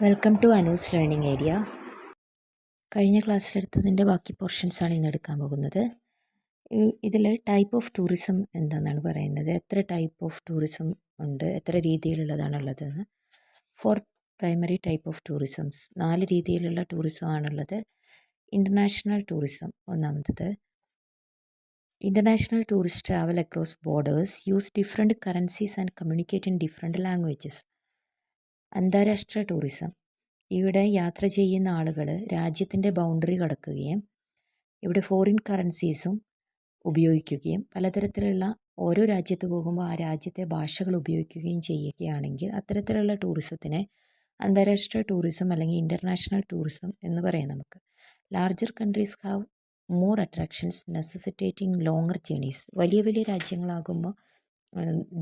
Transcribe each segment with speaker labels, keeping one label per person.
Speaker 1: Welcome to Anu's learning area. കഴിഞ്ഞ ക്ലാസ്സിലെടുത്തതിൻ്റെ ബാക്കി പോർഷൻസാണ് ഇന്ന് എടുക്കാൻ പോകുന്നത്. ഇതിൽ ടൈപ്പ് ഓഫ് ടൂറിസം എന്താണെന്നാണ് പറയുന്നത്. എത്ര ടൈപ്പ് ഓഫ് ടൂറിസം ഉണ്ട്, എത്ര രീതിയിലുള്ളതാണുള്ളതെന്ന്. 4 പ്രൈമറി ടൈപ്പ് ഓഫ് ടൂറിസംസ്, 4 രീതിയിലുള്ള ടൂറിസം ആണുള്ളത്. ഇൻ്റർനാഷണൽ ടൂറിസം ഒന്നാമത്തത്. International tourist travel across borders, use different currencies and communicate in different languages. അന്താരാഷ്ട്ര ടൂറിസം, ഇവിടെ യാത്ര ചെയ്യുന്ന ആളുകൾ രാജ്യത്തിൻ്റെ ബൗണ്ടറി കടക്കുകയും ഇവിടെ ഫോറിൻ കറൻസീസും ഉപയോഗിക്കുകയും പലതരത്തിലുള്ള ഓരോ രാജ്യത്ത് പോകുമ്പോൾ ആ രാജ്യത്തെ ഭാഷകൾ ഉപയോഗിക്കുകയും ചെയ്യുകയാണെങ്കിൽ അത്തരത്തിലുള്ള ടൂറിസത്തിനെ അന്താരാഷ്ട്ര ടൂറിസം അല്ലെങ്കിൽ ഇൻ്റർനാഷണൽ ടൂറിസം എന്ന് പറയാം. നമുക്ക് larger countries have more attractions necessitating longer journeys. വലിയ വലിയ രാജ്യങ്ങളാകുമ്പോൾ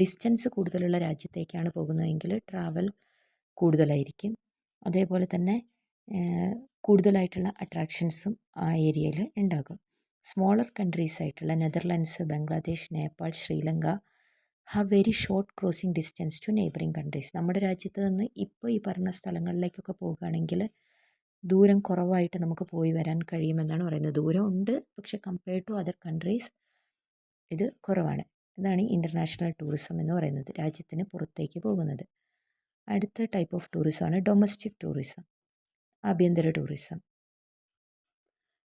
Speaker 1: ഡിസ്റ്റൻസ് കൂടുതലുള്ള രാജ്യത്തേക്കാണ് പോകുന്നതെങ്കിൽ ട്രാവൽ കൂടുതലായിരിക്കും. അതേപോലെ തന്നെ കൂടുതലായിട്ടുള്ള അട്രാക്ഷൻസും ആ ഏരിയയിൽ ഉണ്ടാകും. സ്മോളർ കൺട്രീസ് ആയിട്ടുള്ള Netherlands, Bangladesh, Nepal, Sri Lanka have very short crossing distance to neighbouring countries. നമ്മുടെ രാജ്യത്ത് നിന്ന് ഇപ്പോൾ ഈ പറഞ്ഞ സ്ഥലങ്ങളിലേക്കൊക്കെ പോകുകയാണെങ്കിൽ ദൂരം കുറവായിട്ട് നമുക്ക് പോയി വരാൻ കഴിയുമെന്നാണ് പറയുന്നത്. ദൂരം ഉണ്ട്, പക്ഷെ കമ്പയർഡ് ടു അതർ കൺട്രീസ് ഇത് കുറവാണ്. ഇതാണ് ഇൻ്റർനാഷണൽ ടൂറിസം എന്ന് പറയുന്നത്, രാജ്യത്തിന് പുറത്തേക്ക് പോകുന്നത്. അടുത്ത ടൈപ്പ് ഓഫ് ടൂറിസമാണ് ഡൊമസ്റ്റിക് ടൂറിസം, ആഭ്യന്തര tourism.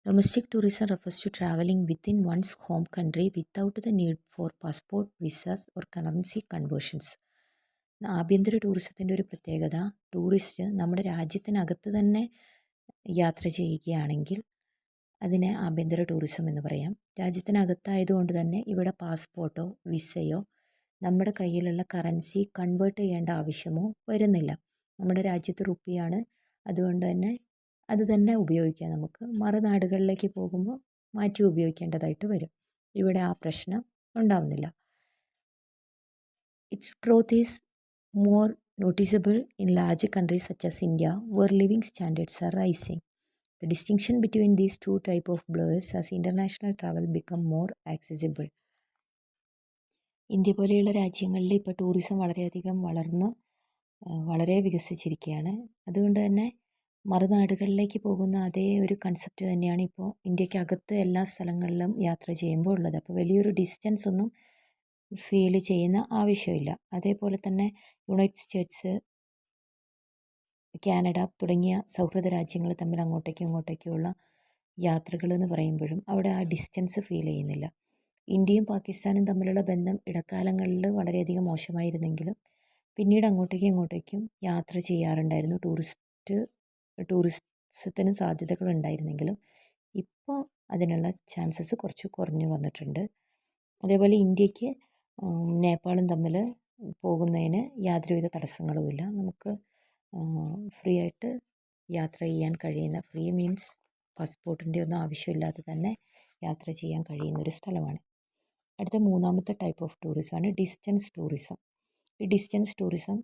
Speaker 1: Domestic tourism refers to travelling within one's home country without the need for passport, visas or currency conversions. ആഭ്യന്തര ടൂറിസത്തിൻ്റെ ഒരു പ്രത്യേകത, ടൂറിസ്റ്റ് നമ്മുടെ രാജ്യത്തിനകത്ത് തന്നെ യാത്ര ചെയ്യുകയാണെങ്കിൽ അതിനെ ആഭ്യന്തര ടൂറിസം എന്ന് പറയാം. രാജ്യത്തിനകത്തായതുകൊണ്ട് തന്നെ ഇവിടെ പാസ്പോർട്ടോ വിസയോ നമ്മുടെ കയ്യിലുള്ള കറൻസി കൺവേർട്ട് ചെയ്യേണ്ട ആവശ്യമോ വരുന്നില്ല. നമ്മുടെ രാജ്യത്ത് റുപ്പിയാണ്, അതുകൊണ്ട് തന്നെ അത് തന്നെ ഉപയോഗിക്കാം. നമുക്ക് മറുനാടുകളിലേക്ക് പോകുമ്പോൾ മാറ്റി ഉപയോഗിക്കേണ്ടതായിട്ട് വരും. ഇവിടെ ആ പ്രശ്നം ഉണ്ടാവുന്നില്ല. Its growth is more noticeable in large countries such as India, where living standards are rising. The distinction between these two type of blurs as international travel become more accessible. India പോലെയുള്ള രാജ്യങ്ങളിൽ ഇപ്പോൾ tourism വളരെയധികം വളർന്ന് വളരെ വികസിച്ചിരിക്കുകയാണ്. അതുകൊണ്ട് തന്നെ മറുനാടുകളിലേക്ക് പോകുന്ന അതേ ഒരു കൺസെപ്റ്റ് തന്നെയാണ് ഇപ്പോൾ ഇന്ത്യക്കകത്ത് എല്ലാ സ്ഥലങ്ങളിലും യാത്ര ചെയ്യുമ്പോൾ ഉള്ളത്. അപ്പോൾ വലിയൊരു ഡിസ്റ്റൻസ് ഒന്നും ഫീൽ ചെയ്യുന്ന ആവശ്യമില്ല. അതേപോലെ തന്നെ യുണൈറ്റഡ് സ്റ്റേറ്റ്സ്, കാനഡ തുടങ്ങിയ സൗഹൃദ രാജ്യങ്ങൾ തമ്മിൽ അങ്ങോട്ടേക്കും ഇങ്ങോട്ടേക്കുമുള്ള യാത്രകൾ എന്ന് പറയുമ്പോഴും അവിടെ ആ ഡിസ്റ്റൻസ് ഫീൽ ചെയ്യുന്നില്ല. ഇന്ത്യയും പാകിസ്ഥാനും തമ്മിലുള്ള ബന്ധം ഇടക്കാലങ്ങളിൽ വളരെയധികം മോശമായിരുന്നെങ്കിലും പിന്നീട് അങ്ങോട്ടേക്കും ഇങ്ങോട്ടേക്കും യാത്ര ചെയ്യാറുണ്ടായിരുന്നു. ടൂറിസത്തിന് സാധ്യതകൾ ഉണ്ടായിരുന്നെങ്കിലും ഇപ്പോൾ അതിനുള്ള ചാൻസസ് കുറച്ച് കുറഞ്ഞു വന്നിട്ടുണ്ട്. അതേപോലെ ഇന്ത്യക്ക് നേപ്പാളും തമ്മിൽ പോകുന്നതിന് യാതൊരുവിധ തടസ്സങ്ങളുമില്ല. നമുക്ക് ഫ്രീ ആയിട്ട് യാത്ര ചെയ്യാൻ കഴിയുന്ന, ഫ്രീ മീൻസ് പാസ്പോർട്ടിൻ്റെ ഒന്നും ആവശ്യമില്ലാതെ തന്നെ യാത്ര ചെയ്യാൻ കഴിയുന്നൊരു സ്ഥലമാണ്. അടുത്ത മൂന്നാമത്തെ ടൈപ്പ് ഓഫ് ടൂറിസമാണ് ഡിസ്റ്റൻസ് ടൂറിസം. ഈ ഡിസ്റ്റൻസ് ടൂറിസം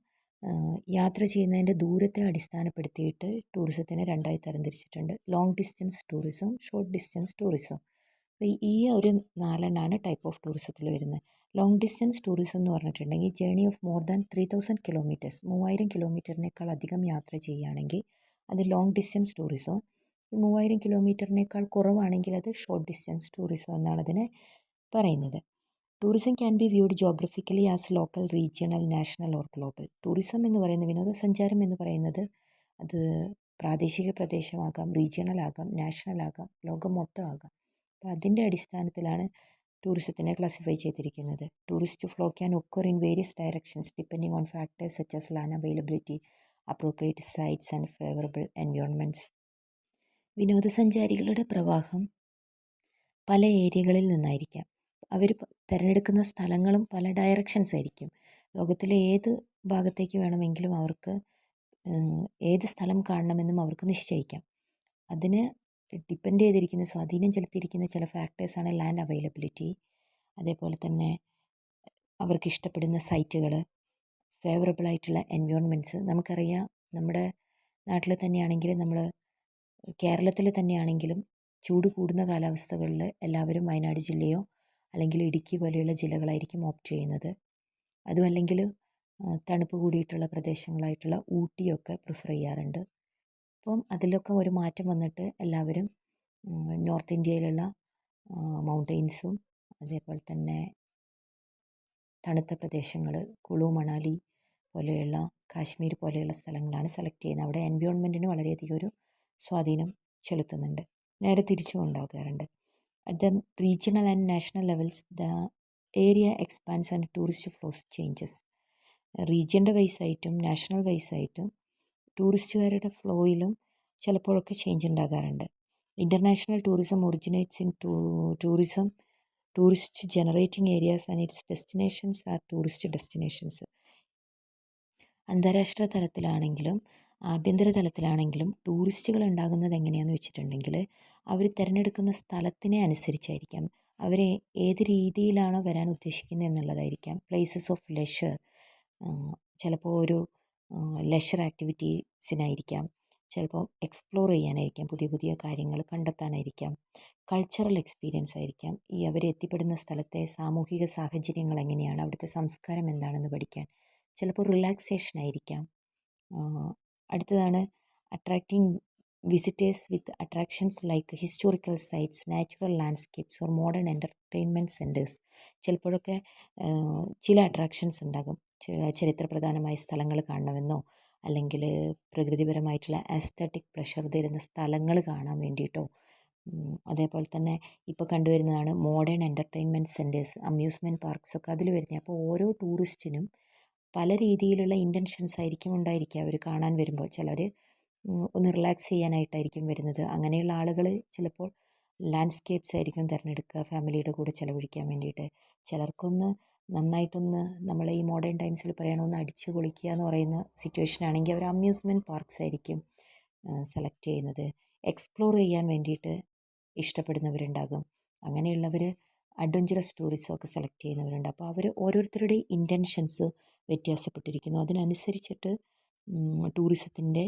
Speaker 1: യാത്ര ചെയ്യുന്നതിൻ്റെ ദൂരത്തെ അടിസ്ഥാനപ്പെടുത്തിയിട്ട് ടൂറിസത്തിനെ രണ്ടായി തരംതിരിച്ചിട്ടുണ്ട്. Long distance tourism, short distance tourism. അപ്പോൾ ഈ ഒരു 4 ടൈപ്പ് ഓഫ് ടൂറിസത്തിൽ വരുന്നത്. ലോങ് ഡിസ്റ്റൻസ് ടൂറിസം എന്ന് പറഞ്ഞിട്ടുണ്ടെങ്കിൽ journey of more than 3000 kilometres, 3000 കിലോമീറ്ററിനേക്കാൾ അധികം യാത്ര ചെയ്യുകയാണെങ്കിൽ അത് ലോങ് ഡിസ്റ്റൻസ് ടൂറിസം. 3000 കിലോമീറ്ററിനേക്കാൾ കുറവാണെങ്കിൽ അത് ഷോർട്ട് ഡിസ്റ്റൻസ് ടൂറിസം എന്നാണ് അതിനെ പറയുന്നത്. Tourism can be viewed geographically as local, regional, national or global. Tourism എന്ന് പറയുന്നത്, വിനോദസഞ്ചാരം എന്ന് പറയുന്നത്, അത് പ്രാദേശിക പ്രദേശമാകാം, റീജിയണൽ ആകാം, നാഷണൽ ആകാം, ലോകം മൊത്തം ആകാം. അപ്പോൾ അതിൻ്റെ അടിസ്ഥാനത്തിലാണ് ടൂറിസത്തിനെ ക്ലാസിഫൈ ചെയ്തിരിക്കുന്നത്. Tourist flow can occur in various directions depending on factors such as land availability, appropriate sites and favourable environments. വിനോദസഞ്ചാരികളുടെ പ്രവാഹം പല ഏരിയകളിൽ നിന്നായിരിക്കാം. അവർ തിരഞ്ഞെടുക്കുന്ന സ്ഥലങ്ങളും പല ഡയറക്ഷൻസ് ആയിരിക്കും. ലോകത്തിലെ ഏത് ഭാഗത്തേക്ക് വേണമെങ്കിലും അവർക്ക് ഏത് സ്ഥലം കാണണമെന്നും അവർക്ക് നിശ്ചയിക്കാം. അതിന് ഡിപ്പെൻഡ് ചെയ്തിരിക്കുന്ന, സ്വാധീനം ചെലുത്തിയിരിക്കുന്ന ചില ഫാക്ടേഴ്സാണ് ലാൻഡ് അവൈലബിലിറ്റി, അതേപോലെ തന്നെ അവർക്ക് ഇഷ്ടപ്പെടുന്ന സൈറ്റുകൾ, ഫേവറബിൾ ആയിട്ടുള്ള എൻവയോൺമെൻറ്റ്സ്. നമുക്കറിയാം, നമ്മുടെ നാട്ടിൽ തന്നെയാണെങ്കിലും, നമ്മൾ കേരളത്തിൽ തന്നെയാണെങ്കിലും ചൂട് കൂടുന്ന കാലാവസ്ഥകളിൽ എല്ലാവരും വയനാട് ജില്ലയോ അല്ലെങ്കിൽ ഇടുക്കി പോലെയുള്ള ജില്ലകളായിരിക്കും ഓപ്റ്റ് ചെയ്യുന്നത്. അതും അല്ലെങ്കിൽ തണുപ്പ് കൂടിയിട്ടുള്ള പ്രദേശങ്ങളായിട്ടുള്ള ഊട്ടിയൊക്കെ പ്രിഫർ ചെയ്യാറുണ്ട്. അപ്പം അതിലൊക്കെ ഒരു മാറ്റം വന്നിട്ട് എല്ലാവരും നോർത്ത് ഇന്ത്യയിലുള്ള മൗണ്ടെയ്ൻസും അതേപോലെ തന്നെ തണുത്ത പ്രദേശങ്ങൾ കുളു മണാലി പോലെയുള്ള കാശ്മീർ പോലെയുള്ള സ്ഥലങ്ങളാണ് സെലക്ട് ചെയ്യുന്നത്. അവിടെ എൻവയോൺമെൻറ്റിന് വളരെയധികം ഒരു സ്വാധീനം ചെലുത്തുന്നുണ്ട്. നേരെ തിരിച്ചും ഉണ്ടാകാറുണ്ട്. At the regional and national levels the area expanse and tourist flows changes. റീജിയൻ്റെ വൈസായിട്ടും നാഷണൽ വൈസായിട്ടും ടൂറിസ്റ്റുകാരുടെ ഫ്ലോയിലും ചിലപ്പോഴൊക്കെ ചേഞ്ച് ഉണ്ടാകാറുണ്ട്. International tourism originates in tourist generating areas and its destinations are tourist destinations. അന്താരാഷ്ട്ര തലത്തിലാണെങ്കിലും ആഭ്യന്തര തലത്തിലാണെങ്കിലും ടൂറിസ്റ്റുകൾ ഉണ്ടാകുന്നത് എങ്ങനെയാണെന്ന് വെച്ചിട്ടുണ്ടെങ്കിൽ അവർ തിരഞ്ഞെടുക്കുന്ന സ്ഥലത്തിനെ അനുസരിച്ചായിരിക്കാം. അവർ ഏത് രീതിയിലാണോ വരാൻ ഉദ്ദേശിക്കുന്നത് എന്നുള്ളതായിരിക്കാം. പ്ലേസസ് ഓഫ് ലെഷർ, ചിലപ്പോൾ ഒരു ലെഷർ ആക്ടിവിറ്റീസിനായിരിക്കാം, ചിലപ്പോൾ എക്സ്പ്ലോർ ചെയ്യാനായിരിക്കാം, പുതിയ പുതിയ കാര്യങ്ങൾ കണ്ടെത്താനായിരിക്കാം, കൾച്ചറൽ എക്സ്പീരിയൻസ് ആയിരിക്കാം, ഈ അവർ എത്തിപ്പെടുന്ന സ്ഥലത്തെ സാമൂഹിക സാഹചര്യങ്ങൾ എങ്ങനെയാണ്, അവിടുത്തെ സംസ്കാരം എന്താണെന്ന് പഠിക്കാൻ, ചിലപ്പോൾ റിലാക്സേഷൻ ആയിരിക്കാം. അടുത്തതാണ് attracting visitors with attractions like historical sites, natural landscapes or modern entertainment centres. ചിലപ്പോഴൊക്കെ ചില അട്രാക്ഷൻസ് ഉണ്ടാകും. ചരിത്രപ്രധാനമായ സ്ഥലങ്ങൾ കാണണമെന്നോ അല്ലെങ്കിൽ പ്രകൃതിപരമായിട്ടുള്ള ആസ്തറ്റിക് പ്രഷർ തരുന്ന സ്ഥലങ്ങൾ കാണാൻ വേണ്ടിയിട്ടോ. അതേപോലെ തന്നെ ഇപ്പോൾ കണ്ടുവരുന്നതാണ് മോഡേൺ എൻ്റർടൈൻമെൻറ്റ് സെൻറ്റേഴ്സ്, അമ്യൂസ്മെൻറ്റ് പാർക്സൊക്കെ അതിൽ വരുന്നത്. അപ്പോൾ ഓരോ ടൂറിസ്റ്റിനും പല രീതിയിലുള്ള ഇൻറ്റൻഷൻസ് ആയിരിക്കും ഉണ്ടായിരിക്കുക. അവർ കാണാൻ വരുമ്പോൾ ചിലർ ഒന്ന് റിലാക്സ് ചെയ്യാനായിട്ടായിരിക്കും വരുന്നത്. അങ്ങനെയുള്ള ആളുകൾ ചിലപ്പോൾ ലാൻഡ്സ്കേപ്സ് ആയിരിക്കും തിരഞ്ഞെടുക്കുക ഫാമിലിയുടെ കൂടെ ചിലവഴിക്കാൻ വേണ്ടിയിട്ട്. ചിലർക്കൊന്ന് നന്നായിട്ടൊന്ന് നമ്മളെ ഈ മോഡേൺ ടൈംസിൽ പറയണമെന്ന് അടിച്ചു പൊളിക്കുക എന്ന് പറയുന്ന സിറ്റുവേഷൻ ആണെങ്കിൽ അവർ അമ്യൂസ്മെൻറ്റ് പാർക്സ് ആയിരിക്കും സെലക്ട് ചെയ്യുന്നത്. എക്സ്പ്ലോർ ചെയ്യാൻ വേണ്ടിയിട്ട് ഇഷ്ടപ്പെടുന്നവരുണ്ടാകും. അങ്ങനെയുള്ളവർ അഡ്വഞ്ചറസ് ടൂറിസമൊക്കെ സെലക്ട് ചെയ്യുന്നവരുണ്ട്. അപ്പോൾ അവർ ഓരോരുത്തരുടെയും ഇൻറ്റൻഷൻസ് വ്യത്യാസപ്പെട്ടിരിക്കുന്നു. അതിനനുസരിച്ചിട്ട് ടൂറിസത്തിൻ്റെ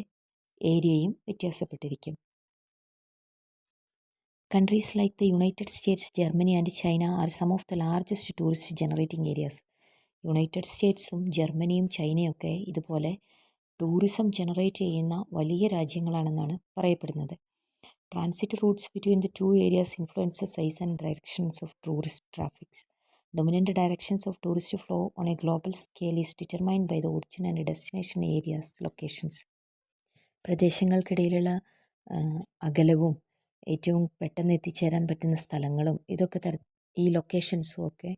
Speaker 1: ഏരിയയും വ്യത്യാസപ്പെട്ടിരിക്കും. Countries like the United States, Germany and China are some of the largest tourist generating areas. United സ്റ്റേറ്റ്സും ജർമ്മനിയും ചൈനയൊക്കെ ഇതുപോലെ ടൂറിസം ജനറേറ്റ് ചെയ്യുന്ന വലിയ രാജ്യങ്ങളാണെന്നാണ് പറയപ്പെടുന്നത്. Transit routes between the two areas influences size and directions of tourist traffics. Dominant directions of tourist flow on a global scale is determined by the origin and destination areas locations. പ്രദേശങ്ങൾക്കിടയിലുള്ള അകലവും ഏറ്റവും പെട്ടെന്ന് എത്തിച്ചേരാൻ പറ്റുന്ന സ്ഥലങ്ങളും ഇതൊക്കെ ഈ ലൊക്കേഷൻസും ഒക്കെ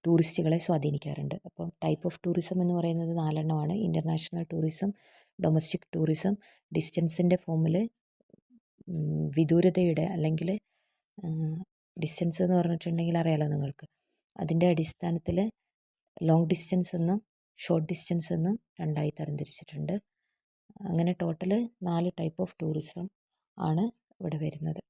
Speaker 1: ടൂറിസ്റ്റുകളെ സ്വാധീനിക്കാറുണ്ട്. അപ്പം ടൈപ്പ് ഓഫ് ടൂറിസം എന്ന് പറയുന്നത് 4 എണ്ണമാണ്. ഇൻ്റർനാഷണൽ ടൂറിസം, ഡൊമസ്റ്റിക് ടൂറിസം, ഡിസ്റ്റൻസിൻ്റെ ഫോമിൽ വിദൂരതയുടെ അല്ലെങ്കിൽ ഡിസ്റ്റൻസ് എന്ന് പറഞ്ഞിട്ടുണ്ടെങ്കിൽ അറിയാലോ നിങ്ങൾക്ക്, അതിൻ്റെ അടിസ്ഥാനത്തിൽ ലോങ് ഡിസ്റ്റൻസ് എന്നും ഷോർട്ട് ഡിസ്റ്റൻസ് എന്നും രണ്ടായി തരംതിരിച്ചിട്ടുണ്ട്. അങ്ങനെ ടോട്ടൽ 4 ടൈപ്പ് ഓഫ് ടൂറിസം ആണ് ഇവിടെ വരുന്നത്.